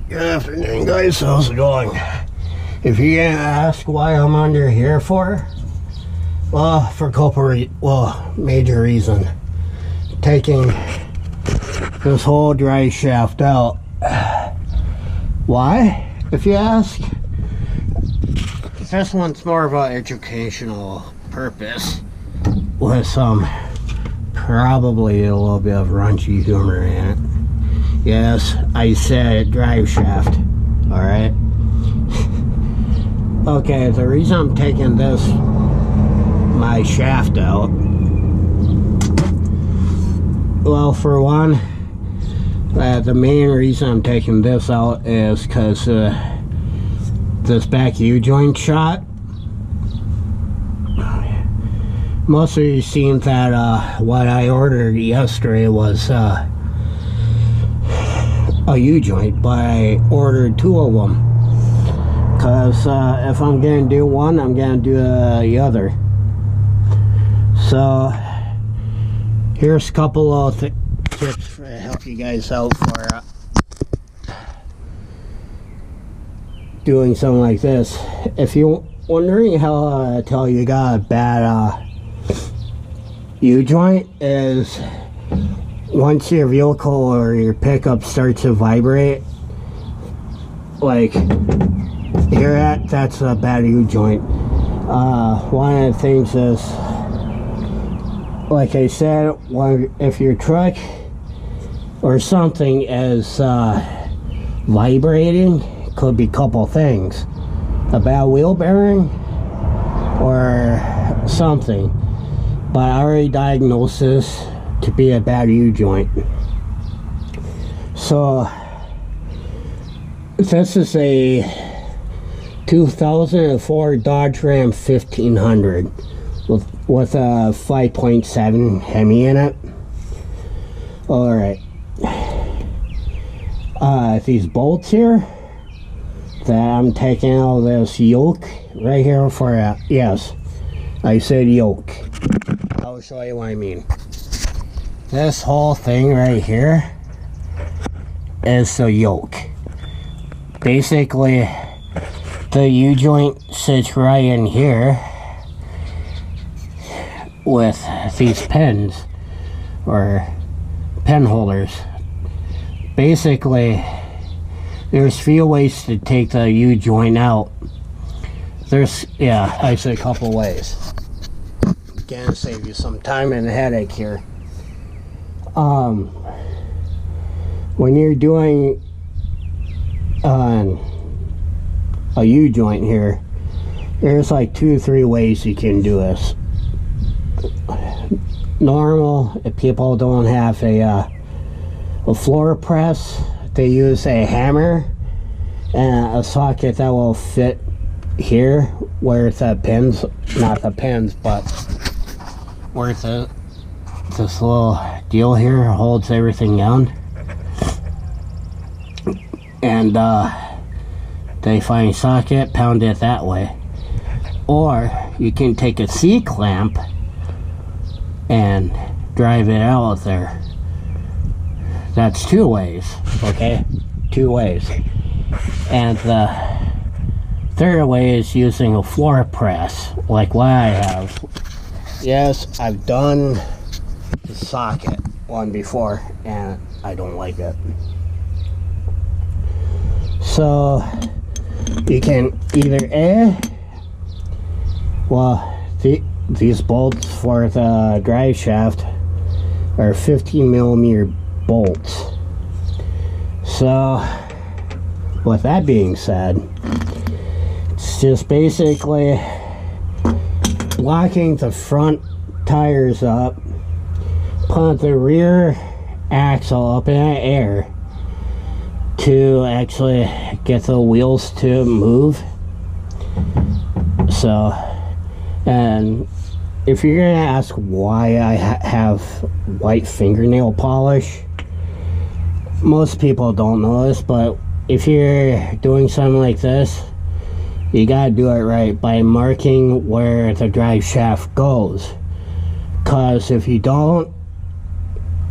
Good afternoon, guys. How's it going? If you're gonna ask why I'm under here for, well, for a couple major reason. Taking this whole drive shaft out. Why? If you ask, this one's more of an educational purpose with some probably a little bit of raunchy humor in it. Yes, I said drive shaft. Alright. Okay, the reason I'm taking my shaft out, well, for one, the main reason I'm taking this out is because this back U-joint shot, most of you seen that what I ordered yesterday was a U-joint, but I ordered two of them because if I'm gonna do one, I'm gonna do the other. So here's a couple of tips to help you guys out for doing something like this. If you're wondering how to tell you got a bad U-joint, is once your vehicle or your pickup starts to vibrate, like here that's a bad U-joint. One of the things is, like I said, if your truck or something is vibrating, could be a couple things: a bad wheel bearing or something. But I already diagnosed this to be a bad U-joint. So this is a 2004 Dodge Ram 1500 with a 5.7 Hemi in it. Alright. These bolts here that I'm taking out of this yoke right here for yes, I said yoke. I'll show you what I mean. This whole thing right here is the yoke. Basically, the U-joint sits right in here with these pins or pen holders. Basically, there's few ways to take the U-joint out. I said a couple ways. Gonna save you some time and a headache here. When you're doing a U-joint here, there's like 2 or 3 ways you can do this. Normal, if people don't have a floor press, they use a hammer and a socket that will fit here where the pins, not the pins, but where this little deal here holds everything down. And they find a socket, pound it that way. Or you can take a C-clamp and drive it out there. That's 2 ways, okay? 2 ways. And the third way is using a floor press, like what I have. Yes, I've done the socket one before, and I don't like it. So you can either these bolts for the drive shaft are 15mm bolts. So with that being said, it's just basically locking the front tires up, put the rear axle up in the air to actually get the wheels to move. So, and if you're gonna ask why I have white fingernail polish, most people don't know this, but if you're doing something like this, you gotta do it right by marking where the drive shaft goes. Cause if you don't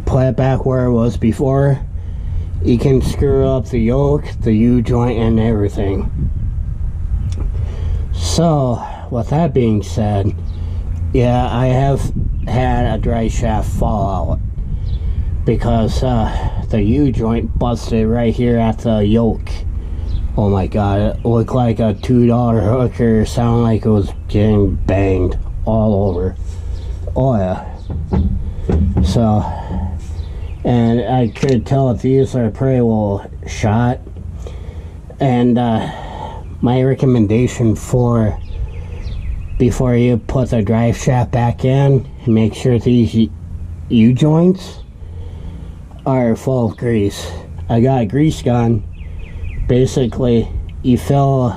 put it back where it was before, you can screw up the yoke, the U-joint, and everything. So, with that being said, yeah, I have had a dry shaft fall out because the U-joint busted right here at the yoke. Oh my god, it looked like a $2 hooker, sounded like it was getting banged all over. Oh yeah. So, and I could tell these are pretty well shot. And my recommendation for before you put the drive shaft back in, make sure these U-joints are full of grease. I got a grease gun. Basically, you fill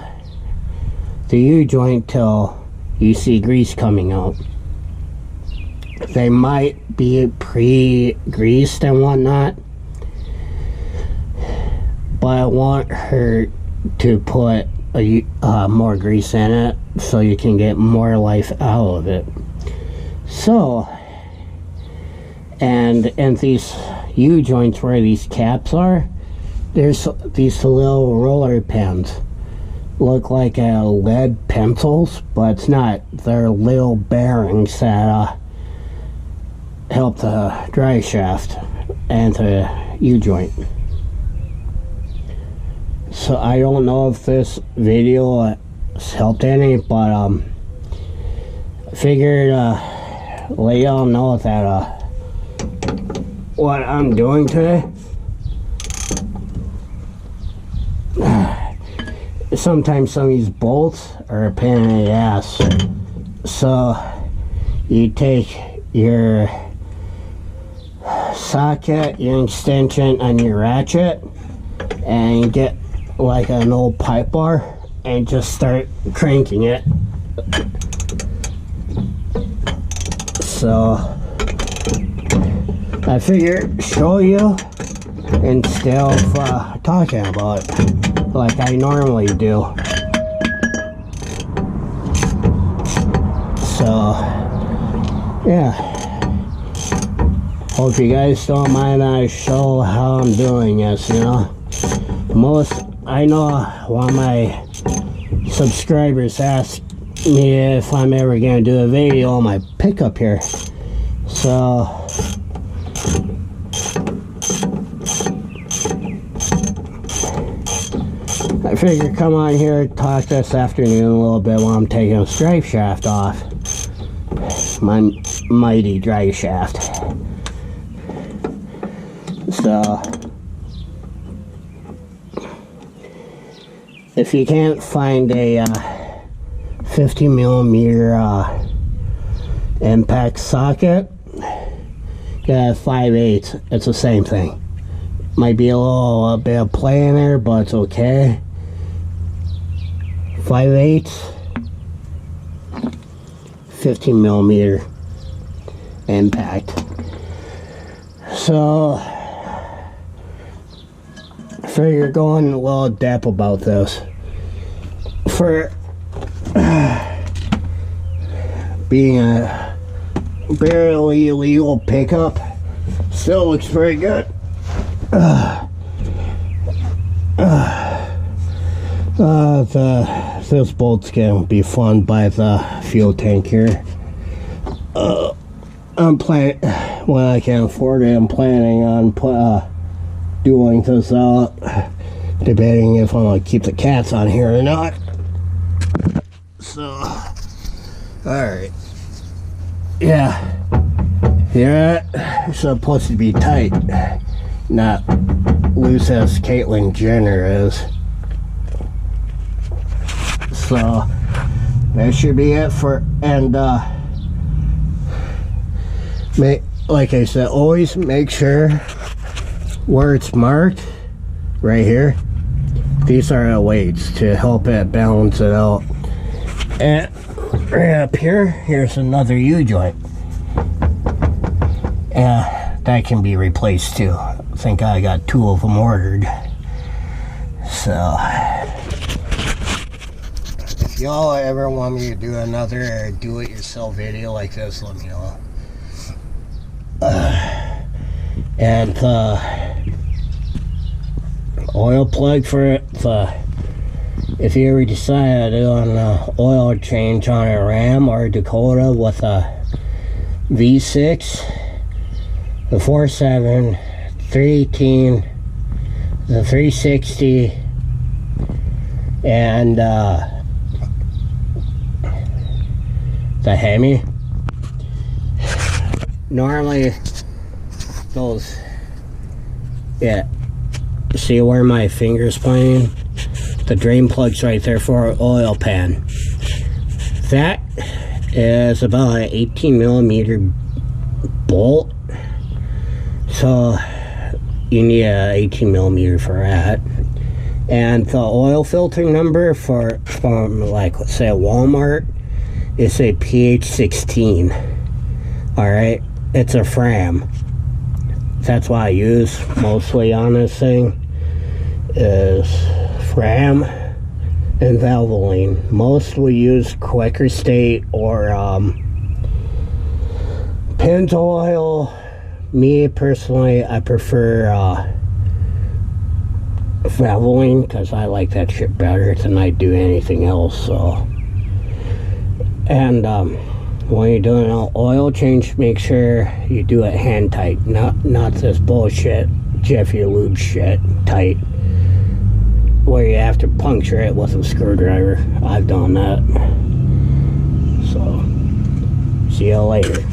the U-joint till you see grease coming out. They might be pre-greased and whatnot, but it won't hurt to put more grease in it so you can get more life out of it. So, and these U-joints where these caps are, there's these little roller pins. Look like lead pencils, but it's not. They're little bearings that help the drive shaft and the U-joint. So I don't know if this video has helped any, but I figured let y'all know that what I'm doing today. Sometimes some of these bolts are a pain in the ass. So you take your socket, your extension, and your ratchet, and you get like an old pipe bar and just start cranking it. So I figured show you instead of talking about it like I normally do. So yeah, hope you guys don't mind I show how I'm doing this, you know. I know one of my subscribers asked me if I'm ever gonna do a video on my pickup here. So I figured come on here, talk this afternoon a little bit while I'm taking this drive shaft off. My mighty drive shaft. So if you can't find a 50mm impact socket, get a 5/8. It's the same thing. Might be a bit of play in there, but it's okay. 5/8, 15mm impact. So I figure going a little depth about this. For being a barely illegal pickup, still looks very good. This bolt's gonna be fun by the fuel tank here. I'm planning, when I can afford it, I'm planning on doing this out, debating if I'm gonna keep the cats on here or not. So, alright. Yeah, it's supposed to be tight, not loose as Caitlyn Jenner is. So that should be it for, and like I said, always make sure where it's marked right here, these are the weights to help it balance it out. And right up here, here's another U-joint, and that can be replaced too. I think I got 2 of them ordered. So if y'all ever want me to do another do-it-yourself video like this, let me know. oil plug for it. If you ever decide to do an oil change on a Ram or a Dakota with a V6, the 4.7, 318, the 360, and the Hemi. Normally, those, yeah, see where my finger's pointing? The drain plug's right there for an oil pan. That is about an 18 millimeter bolt, so you need a 18 millimeter for that. And the oil filter number from like, let's say, a Walmart is a PH16. All right, it's a Fram. That's what I use mostly on this thing, is Fram and Valvoline. Most we use Quaker State or Pennzoil. Me personally, I prefer Valvoline because I like that shit better than I do anything else. So, and when you're doing an oil change, make sure you do it hand tight, not this bullshit Jiffy Lube shit tight, where you have to puncture it with a screwdriver. I've done that. So, see you later.